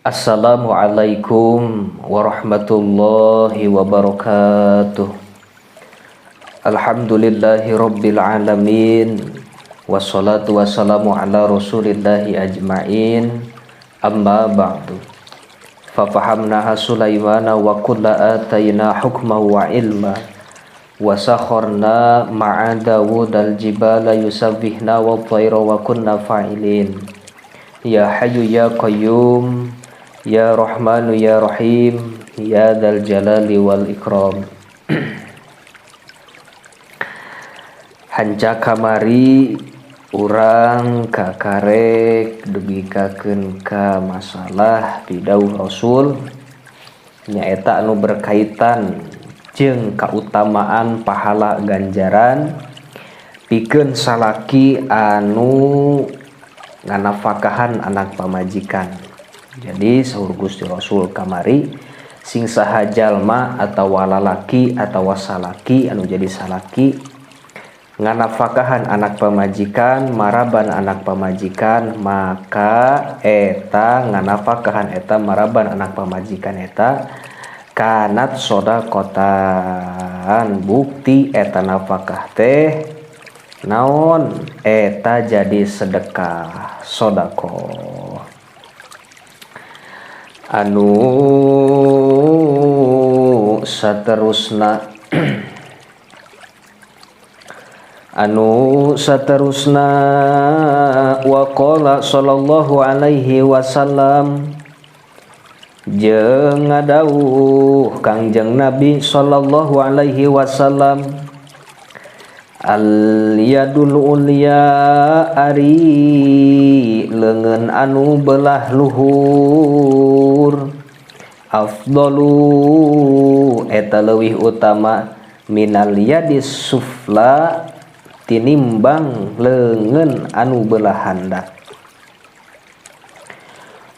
Assalamualaikum warahmatullahi wabarakatuh. Alhamdulillahi rabbil alamin. Wassalatu wassalamu ala rasulillahi ajma'in. Amma ba'du. Fafahamnaha Sulaimana wa kulla atayna hukma wa ilma. Wa sakharna ma'a Dawud al-jibala yusabbihna wa tayra wa kunna fa'ilin. Ya Hayyu ya Qayyum, Ya Rahmanu ya Rahim, Ya Dzal Jalali wal Ikram. Hanca kamari urang kakarek dugikakeun ka masalah pidauh Rasul nyaeta anu berkaitan jeung kautamaan pahala ganjaran pikeun salaki anu nganafakahan anak pamajikan. Jadi saur Gusti Rasul kamari sing saha jalma atawa lalaki atawa salaki anu jadi salaki nganafakahan anak pamajikan maraban anak pamajikan, maka eta nganafakahan eta maraban anak pamajikan eta kanat sodakotan, bukti eta nafakah teh naon eta jadi sedekah sodakoh. Anu saterusna wa qala sallallahu alaihi wasallam jeung ngadawuh Kangjeng Nabi sallallahu alaihi wasallam al yadul ulya ari leungeun anu belah luhur afdalu eta leuwih utama minal yadis sufla tinimbang leungeun anu belah handap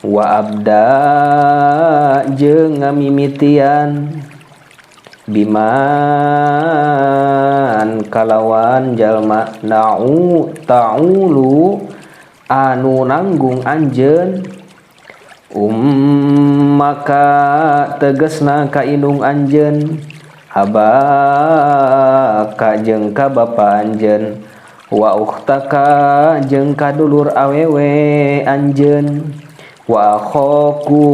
wa abda jeung ngamimitian biman kalawan jalma ta'ulu anu nanggung anjeun maka tegesna ka indung anjeun abaka jeung ka bapa anjeun wa ukhtaka jeung ka dulur awewe anjeun wa akhaku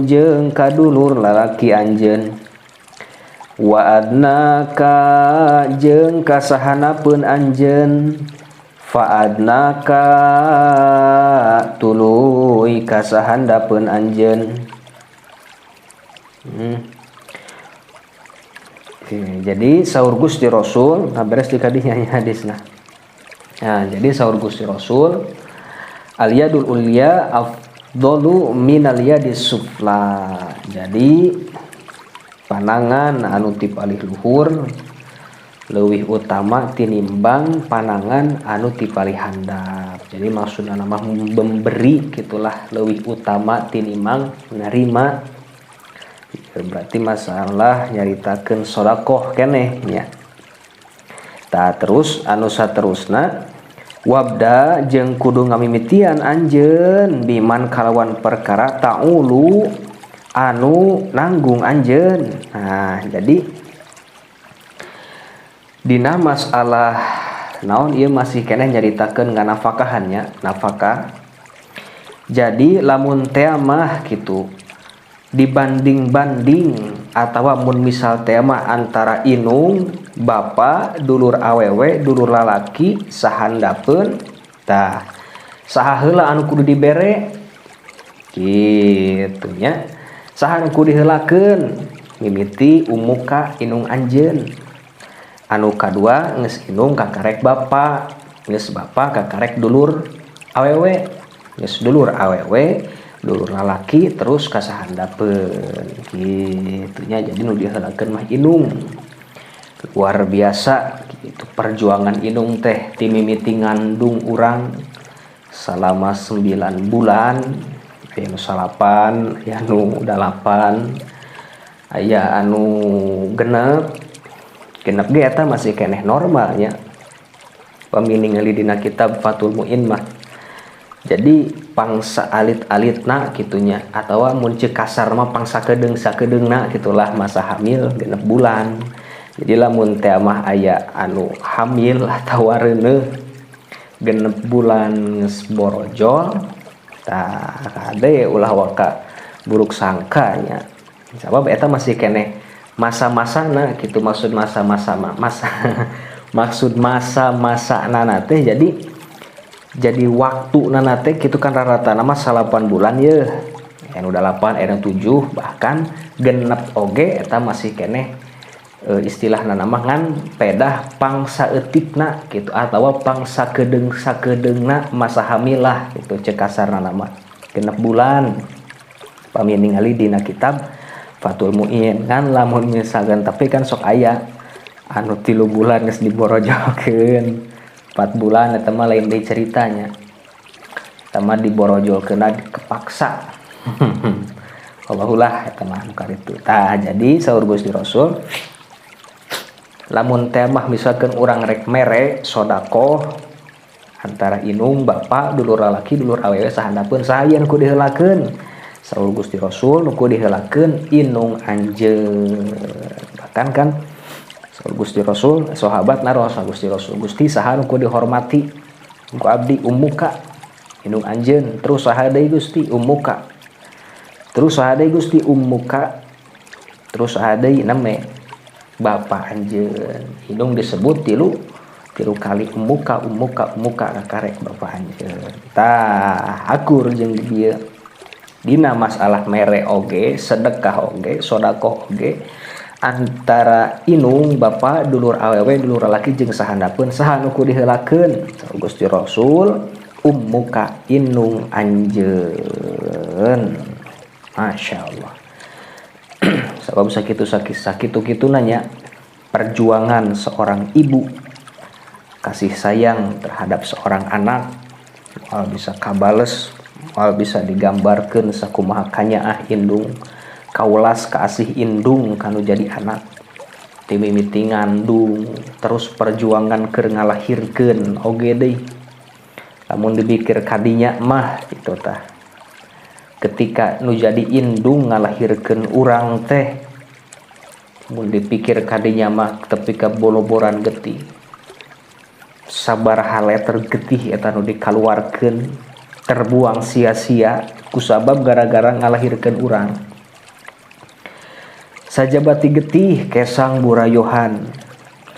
jeung ka dulur lalaki anjeun wa adnaka jeung kasahanapeun anjeun fa adnaka tuluy kasahandapeun anjeun. Jadi saur Gusti Rasul beres di kadinya hadisna. Nah, jadi saur Gusti Rasul al yadul ulya afdalu minal yadis sufla. Jadi panangan anu ti palih luhur leuwih utama tinimbang panangan anu ti palih handap. Jadi maksudna mah memberi gitulah leuwih utama tinimbang narima. Berarti masalah nyaritakeun sedekah keneh nya. Tah terus anu saterusna wabda jeung kudu ngamimitian anjeun biman kalawan perkara ta'ulu anu nanggung anjeun. Nah, jadi dina masalah naon ieu masih keneh nyaritakeun nganafakahannya, nafkah. Jadi lamun teh mah kitu dibanding-banding atawa mun misal teh mah antara inung, bapa, dulur awewe, dulur lalaki sahandapeun, tah saha heula anu kudu dibere kitu nya. Saha anu kudu diheulakeun mimiti umuka inung anjeun. Anu kadua geus inung kakarek bapa, geus bapa kakarek dulur awewe, geus dulur awewe dulur lalaki terus kasahandapeun kitu nya. Jadi nu diheulakeun mah inung luar biasa itu perjuangan inung teh ti mimiti ngandung urang selama 9 bulan, anu salapan, anu 8, aya anu genep ge eta masih keneh normalnya paminingali dina kitab Fathul Muin mah. Jadi pangsa alit-alitna gitunya, atau mun ceuk kasar mah pangsa kedeung-sakedeungna gitulah masa hamil genep bulan. Jadi lamun teh mah aya anu hamil atawa reuneuh genep bulan geus borojol, tah kade ulah waka buruk sangka nya. Sabab eta masih keneh masa-masana gitu, maksud masa-masa maksud masa-masa nana teh jadi waktu nana teh gitu kan rata-rata nama 8 bulan ya, yang udah 8 yang 7 bahkan genep oge eta masih keneh istilah nama ngan pedah pangsa etikna gitu, atau pangsa sakedeungna masa hamilah gitu cek kasarna nama genep bulan paminingali dina kitab Fathul Muin kan. Lamun misalkan tapi kan sok aya anu 3 bulan geus diborojolkeun, 4 bulan eta mah lain deui ceritanya, eta mah diborojolkeun kepaksa. Allahullah eta mah anu karitu. Tah jadi saur Gusti Rasul lamun teh mah misalkan urang rek mere sodaqoh antara inung bapak dulur lalaki dulur awewe sahandapeun saha anu kudu diheulakeun. Saur Gusti Rasul nuku diheulakeun inung anjeun. Bahkan kan saur Gusti Rasul sahabat naros Gusti Rasul, Gusti saha nuku dihormati ku abdi ummuka inung anjeun, terus saha deui Gusti ummuka, terus saha deui Gusti ummuka, terus saha deui name bapa anjeun. Inung disebut tilu kali ummuka karek bapa anjeun. Tah akur jeung dieu dina masalah mere oge, sedekah oge, sodaqoh oge antara inung bapa dulur awewe dulur lalaki jeung sahandapeun saha nu kudu diheulakeun. Gusti Rasul ummuka inung anjeun. Masyaallah. Sabab sakitu nanya perjuangan seorang ibu kasih sayang terhadap seorang anak bisa kabales, bisa digambarkan sakumaha kanyaah indung kaulas kaasih indung kanu jadi anak ti mimiti ngandung terus perjuangan keur ngalahirkeun oge deui. Lamun dipikir kadinya mah itu tah ketika nu jadi indung ngalahirkeun urang teh, mun dipikir kadinya mah tepi ka boloboran getih sabaraha letter getih eta nu dikaluarkeun terbuang sia-sia kusabab gara-gara ngalahirkeun urang. Sajabati getih kesang burayohan,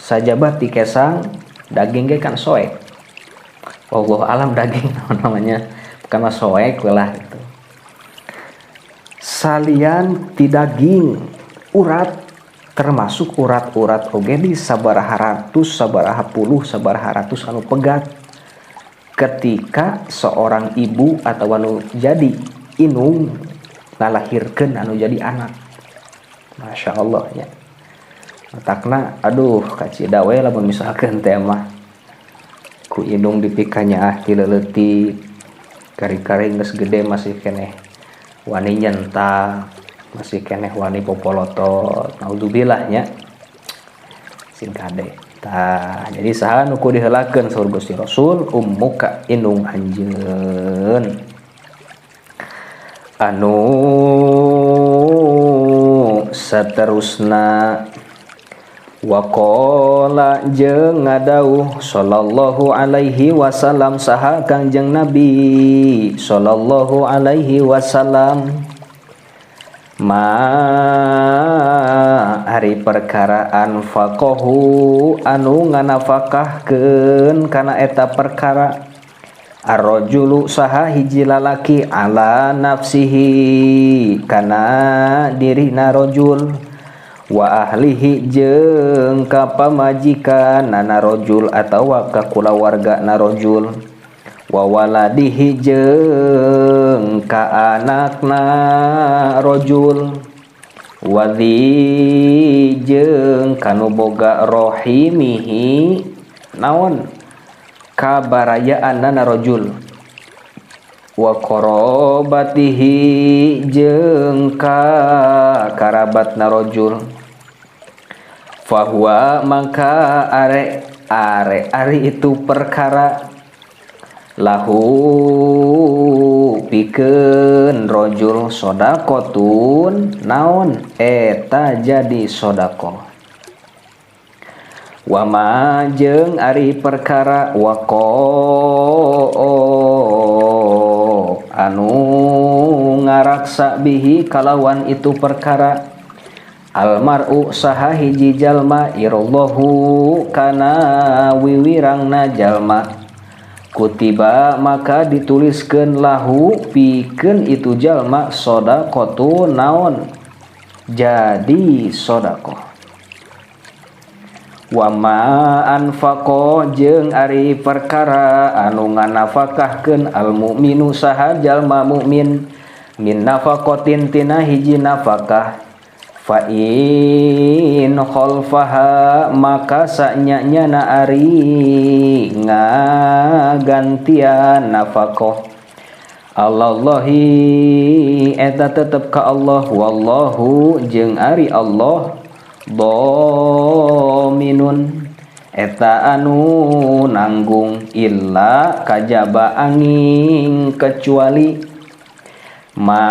sajabati kesang daging ge kan soek. Allah alam daging namanya bukan mah soek lah gitu. Salian ti daging urat termasuk urat-urat oge di sabaraha ratus sabaraha puluh sabaraha ratus anu pegat. Ketika seorang ibu atau anu jadi inung ngalahirkeun anu jadi anak, Masya Allah ya. Matakna aduh kacida we lamun misalkeun teh mah ku inung dipikanya ti leuleutik kari-kari geus gede masih keneh wani nyentak, masih keneh wani popolotot, naudzubillah nya sing kade. Tah jadi saha nu kudu diheulakeun saur Gusti Rasul ummuka inung anjeun. Anu saterusna waqala jeung ngadauh sallallahu alaihi wasallam saha Kangjeng Nabi sallallahu alaihi wasallam ma hari perkara anfaqahu anu nganafakahkeun kana eta perkara ar-rajulu saha hiji lalaki ala nafsihi kana dirina rajul wa ahlihi jeung ka pamajikanna rajul atawa ka kulawargana rajul wa waladihi jeung ka anakna rajul wadzi jeung kanu boga rohimihi naon kabarayaanna rajul wa qarabatihi jeung karabatna rajul fahuwa maka are itu perkara lahu pikeun rajul sodaqotun naon eta jadi sodaqoh wa ma jeung ari perkara waqo anu ngaraksa bihi kalawan itu perkara almar'u saha hiji jalma irallahu kana wiwirangna jalma kutiba maka dituliskeun lahu pikeun itu jalma sodaqotun naon jadi sodaqoh wa ma anfaqo jeung ari perkara anu nganafakahkeun al mukminu saha jalma mukmin min nafaqatin tina hiji nafakah fa in khalfaha maka sanyanyana ari ngagantian nafaqah Allahi eta tetep ka Allah wallahu jeung ari Allah dominun eta anu nanggung illa kajaba angin kecuali ma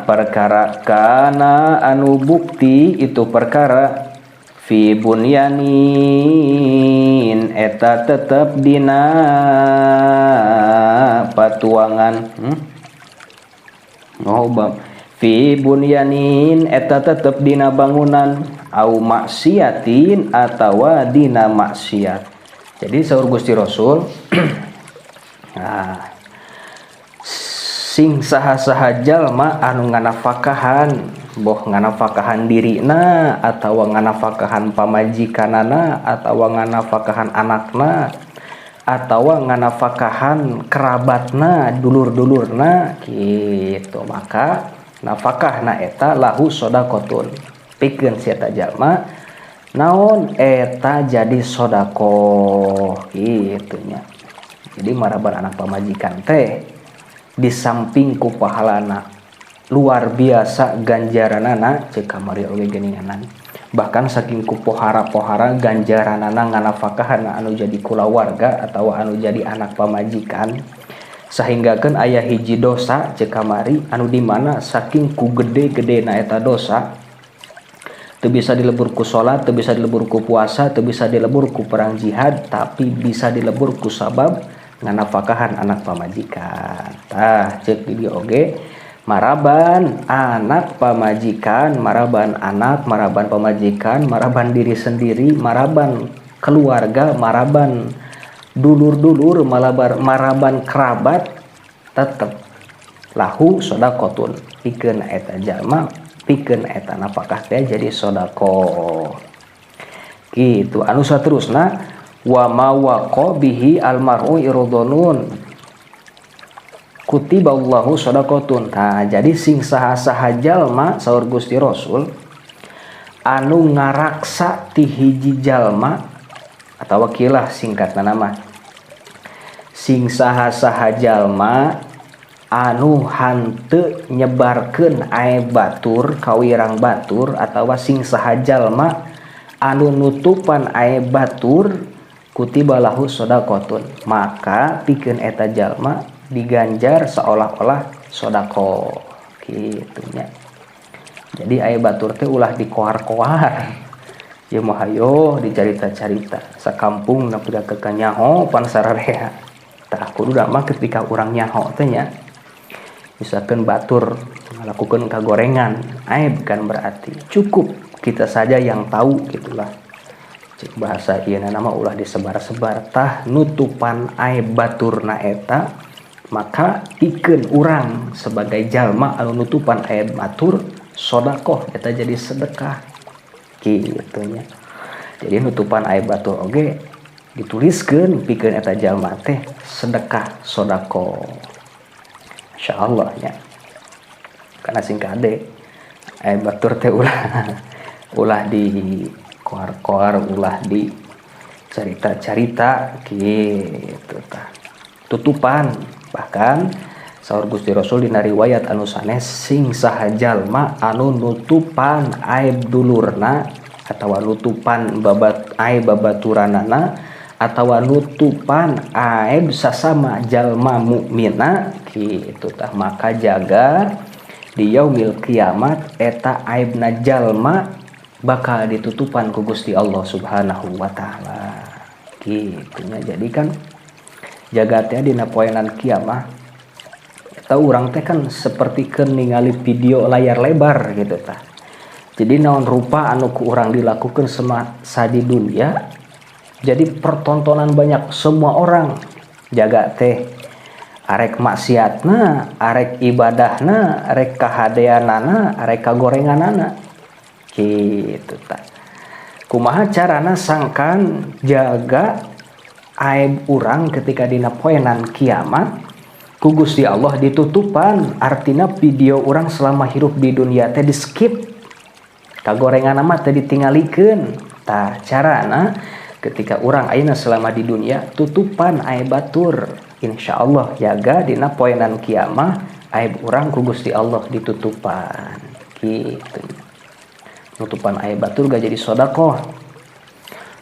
perkara kana anu bukti itu perkara fi bunyanin eta tetep dina patuangan fi bunyanin eta tetep dina bangunan au maksiatin atawa dina maksiat. Jadi saur Gusti Rasul nah sing saha-saha jalma anu nganafakahan boh nganafakahan dirina atawa nganafakahan pamajikanana atawa nganafakahan anakna atawa nganafakahan kerabatna dulur-dulurna gitu maka nafakahna eta lahu sodaqotun pikeun si eta jalma naon eta jadi sodaqoh gitu nya. Jadi maraban anak pamajikan teh di samping ku pahalana luar biasa ganjaranana ceuk kamari oge geuninganan bahkan saking ku pohara-pohara ganjaranana nganafakahan anu jadi kulawarga atawa anu jadi anak pamajikan sahinggakeun aya hiji dosa ceuk kamari anu di mana saking ku gede-gedena eta dosa teu bisa dilebur ku salat teu bisa dilebur ku puasa teu bisa dilebur ku perang jihad tapi bisa dilebur ku sabab nganafakahan anak pamajikan. Tah ceuk di dieu oge maraban anak pamajikan, maraban anak, maraban pamajikan, maraban diri sendiri, maraban keluarga, maraban dulur-dulur, maraban kerabat tetep lahu sodaqotun pikeun eta jalma pikeun eta nafkah teh jadi sodaqoh. Kitu anu saterusna wa ma waqa bihi almar'u iradunun kutiballahu shadaqatun. Nah jadi sing saha-saha jalma saur Gusti Rasul anu ngaraksa ti hiji jalma atawa kilah singkatna nama sing saha-saha jalma anu hanteu nyebarkeun ae batur kawirang batur atawa sing saha jalma anu nutupan ae batur kutiba lahu shadaqatun maka pikeun eta jalma diganjar seolah-olah sodaqoh kitu nya. Jadi aya batur teh ulah dikoar-koar ieu mah hayo dicarita-carita sakampung na kuda ke nyaho pan sarareha tah kudu mah ketika urang nyaho teh nya misalkan batur ngalakukeun kagorengan aya bukan berarti cukup kita saja yang tahu gitulah. Cek bahasa ieu nama ulah disebar-sebar tah nutupan aib baturna eta maka pikeun urang sebagai jalma anu nutupan aib batur sedekah eta jadi sedekah kitu nya. Jadi nutupan aib batur oge dituliskeun pikeun eta jalma teh sedekah sedekah insyaallah nya. Kana sing kade batur teh ulah di koar-koar, ulah di cerita-cerita gitu tah. Tutupan, bahkan saur Gusti Rasul dina riwayat anu sanes sing saha jalma anu nutupan aib dulurna atawa nutupan aib babaturanana atawa nutupan aib sasama jalma mukmina kitu tah, maka jaga di yaumil kiamat eta aibna jalma bakal ditutupan ku Gusti Allah Subhanahu wa taala kitunya. Jadi kan jaga teh dina poenan kiamah eta urang teh kan sapertikeun ningali video layar lebar gitu tah. Jadi naon rupa anu ku urang dilakukeun sa di dunia jadi pertontonan banyak semua orang. Jaga teh arek maksiatna, arek ibadahna, arek kahadeanana, arek kagorenganana gitu tah. Kumaha carana sangkan jaga aib urang ketika dina poenan kiamat ku Gusti Allah ditutupan, artina video urang selama hirup di dunia teh di skip, kagorengan mah teh ditingalikeun. Tah carana ketika urang ayeuna selama di dunia tutupan aib batur, insyaallah jaga dina poenan kiamah aib urang ku Gusti Allah ditutupan gitu. Nutupan aib batur gak jadi sedekah.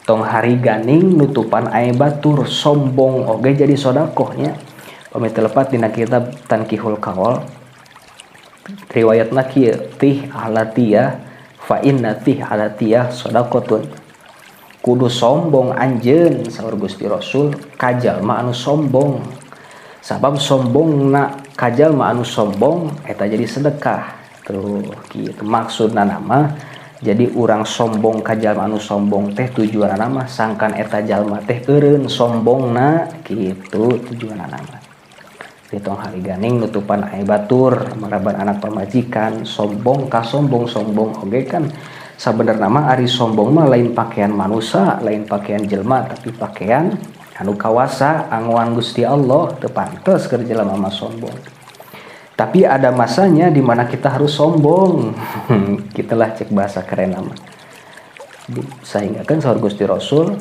Tong hari ganing nutupan aib batur sombong oge jadi sedekahnya. Pami telepat dina kitab Tankihul Kawal riwayatna kieu tih alatiyah fa inna tih alatiyah sedekatun. Kudu sombong anjeun saur Gusti Rasul ka jalma anu sombong. Sabab sombongna ka jalma anu sombong eta jadi sedekah. Tuh kitu maksudna nama. Jadi urang sombong ka jalma anu sombong teh tujuanna mah sangkan eta jalma teh eureun sombongna kitu tujuanna mah. Di tong hari ganing nutupan aib batur maraban anak pamajikan sombong ka sombong oge kan sabenerna mah ari sombong mah lain pakaian manusia, lain pakaian jelma, tapi pakaian anu kawasa anguan Gusti Allah teu pantes keur jelema mah sombong. Tapi ada masanya di mana kita harus sombong. Gitulah cek bahasa keren nama. Sehingga kan saur Gusti Rasul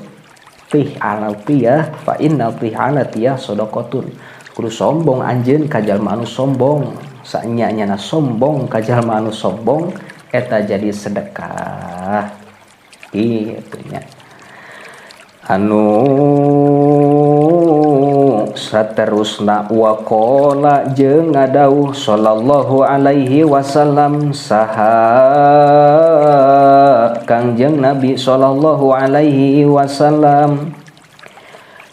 tih alatiyah fa inna tih alatiyah sedekatun. Kudu sombong anjeun ka jalma anu sombong. Sanyanyana sombong ka jalma anu sombong eta jadi sedekah. Kitu nya. Anu saterusna waqala jeung ngadauh sallallahu alaihi wasallam saha Kangjeng Nabi sallallahu alaihi wasallam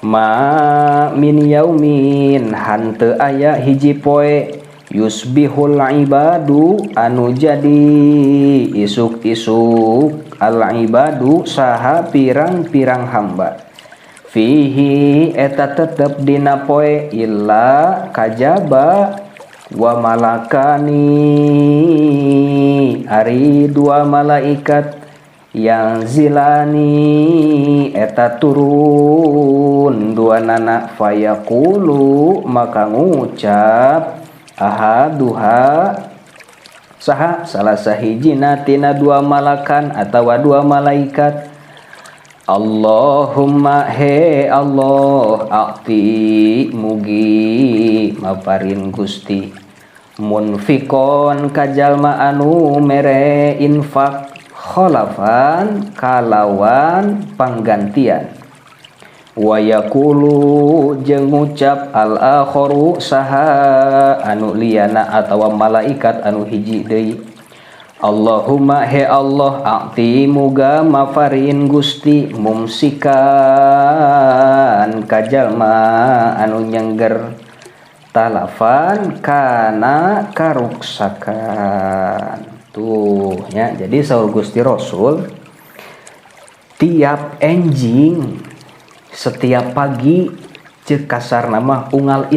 ma min yaumin hanteu aya hiji poe yusbihul ibadu anu jadi isuk-isuk al ibadu saha pirang-pirang hamba fihi eta tetep dina poe illa kajaba wa malakani ari dua malaikat yang zilani eta turun dua nana fayaqulu maka ngucap ahaduha saha salah sahijina tina dua malakan atawa dua malaikat Allahumma he Allah akti mugi maparin Gusti munfikon kajalma anu mere infak khalafan kalawan panggantian wa yaqulu jeung ngucap al akharu saha anu liana atawa malaikat anu hiji deui Allahumma he Allah akti muga mafarin Gusti mumsikan kajalma anu nyengger talafan kana karuksakan tuh ya. Jadi saur Gusti Rasul tiap enjing setiap pagi cek kasar nama unggal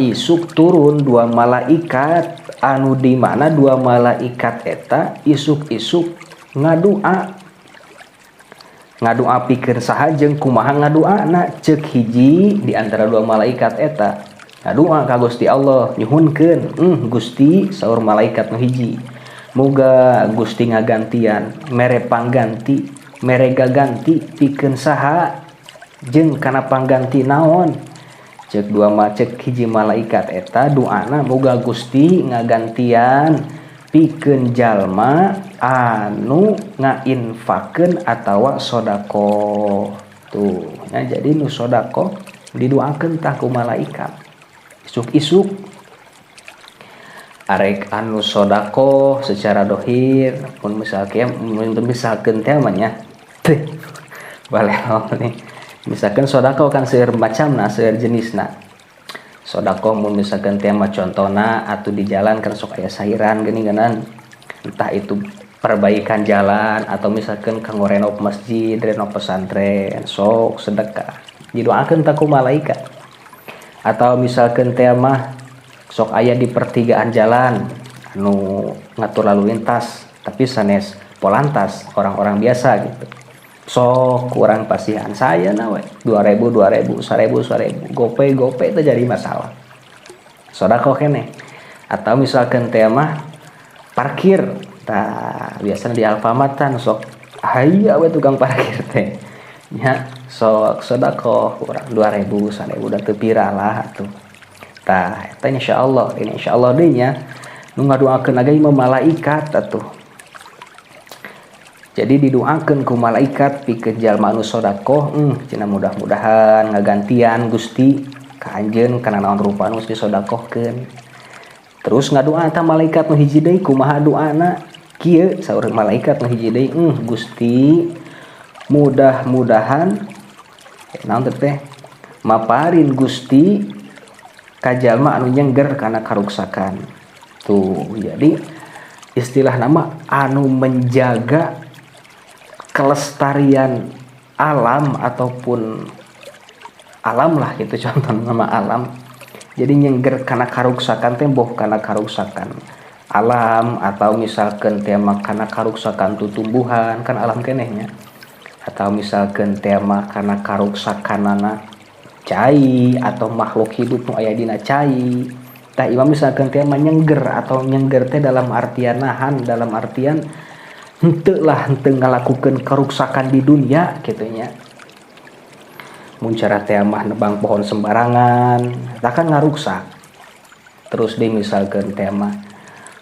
isuk turun dua malaikat anu di mana dua malaikat eta isuk-isuk ngadua pikeun saha jeung kumaha ngaduana cek hiji di antara dua malaikat eta Doa ka Gusti Allah nyuhunkeun, Gusti saur malaikat nu hiji, muga Gusti ngagantian mere pangganti mere gaganti pikeun saha jeung kana pangganti naon. Cek dua macek hiji malaikat eta doana muga Gusti ngagantian pikeun jalma anu ngainfakeun atawa sodaqoh. Tuh, nah jadi nu sodaqoh didoakeun tah ku malaikat. Isuk-isuk arek anu sodaqoh secara dohir pun misalkan temanya boleh nih misalkan sodaqoh kan seueur macamna seueur jenisna. Sodaqoh mun misalkan tema contohna atuh di jalan kan sok aya sairan geuningan, entah itu perbaikan jalan atau misalkan kanggo renov masjid, renov pesantren, sok sedekah didoakeun tah ku malaikat. Atau misalkan tema sok aya di pertigaan jalan anu ngatur lalu lintas tapi sanes polantas orang-orang biasa gitu, sok kurang pasihan saya nawe 2000 1000 gope itu jadi masalah sodaqoh kene. Atau misalkan tema parkir, tah biasanya di Alfamart kan sok hayya we tukang parkir teh nya sok sodaqoh kurang 2000 1000 udah teu pira lah atuh. Tah eta insyaallah deui nya nu ngadoakeun aga imam malaikat atuh. Jadi didoakeun ku malaikat pikeun jalma anu sodaqoh, cenah mudah-mudahan ngagantian Gusti ka anjeun kana naon rupa anu disodaqohkeun. Terus ngadoa tah malaikat nu hiji deui kumaha doana? Kieu saur malaikat nu hiji deui, Gusti mudah-mudahan naon teh maparin Gusti ka jalma anu nyengger kana karuksakan. Tuh, jadi istilah nama anu menjaga kelestarian alam ataupun alam lah gitu contoh nama alam. Jadi nyengger kana karuksakan teh boh kana karuksakan alam atau misalkan tema kana karuksakan tumbuhan kan alam kenehnya. Atau misalkan tema karena karuksakanana cai atau makhluk hidup nu aya dina cai. Tah imam misalkan tema nyengger atau nyengger teh dalam artian nahan, dalam artian henteu ngalakukeun karuksakan di dunia kitu nya. Mun cara teh mah nebang pohon sembarangan, tah kan ngaruksak. Terus di misalkan tema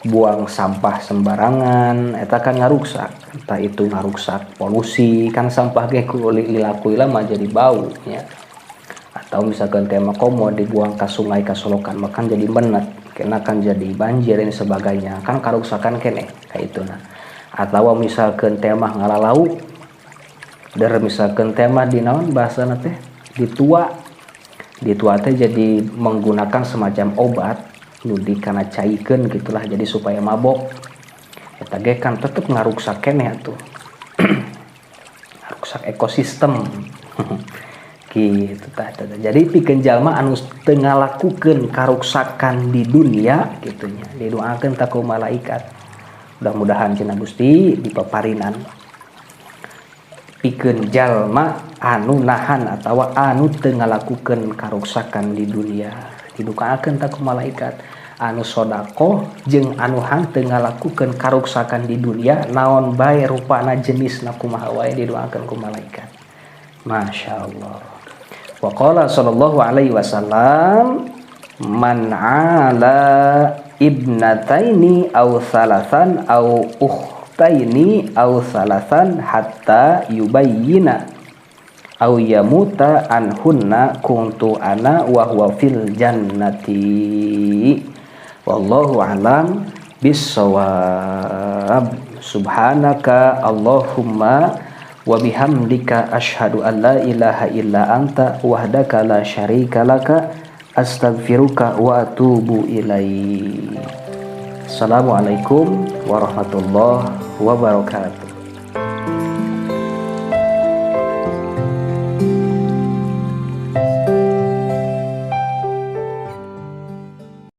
buang sampah sembarangan eta kan ngaruksak, entah itu ngaruksak polusi kan sampah ge ku lilaku mah jadi bau nya. Atau misalkan tema komo dibuang ke sungai ke solokan makan jadi menet kena kan jadi banjir dan sebagainya kan karuksakan kene kayak itu nah. Atau misalkan tema ngalalau der misalkan tema di naon bahasana teh ditua teh jadi menggunakan semacam obat nu dikana caikeun gitulah jadi supaya mabok eta ge kan tetep ngaruksak keneh atuh ngaruksak ekosistem gitu tah. Jadi pikeun jalma anu teu ngalakukeun karuksakan di dunia gitu nya didoakeun ta ku malaikat mudah-mudahan cenah Gusti dipaparinan pikeun jalma anu nahan atawa anu teu ngalakukeun karuksakan di dunia didoakeun ta ku malaikat anu sodaqoh jeung anu henteu ngalakukeun karuksakan di dunia naon bae rupana jenisna kumaha wae didoakeun ku malaikat. Masyaallah. Wa qala sallallahu alaihi wasallam man ala ibnataini aw salasan aw ukhtaini aw salasan hatta yubayyina aw yamuta anhunna kuntu ana wa huwa fil jannati. Wallahu a'lam bissawab. Subhanaka Allahumma wa bihamdika asyhadu an la ilaha illa anta wahdaka la syarika laka astaghfiruka wa atubu ilaik. Assalamualaikum warahmatullahi wabarakatuh.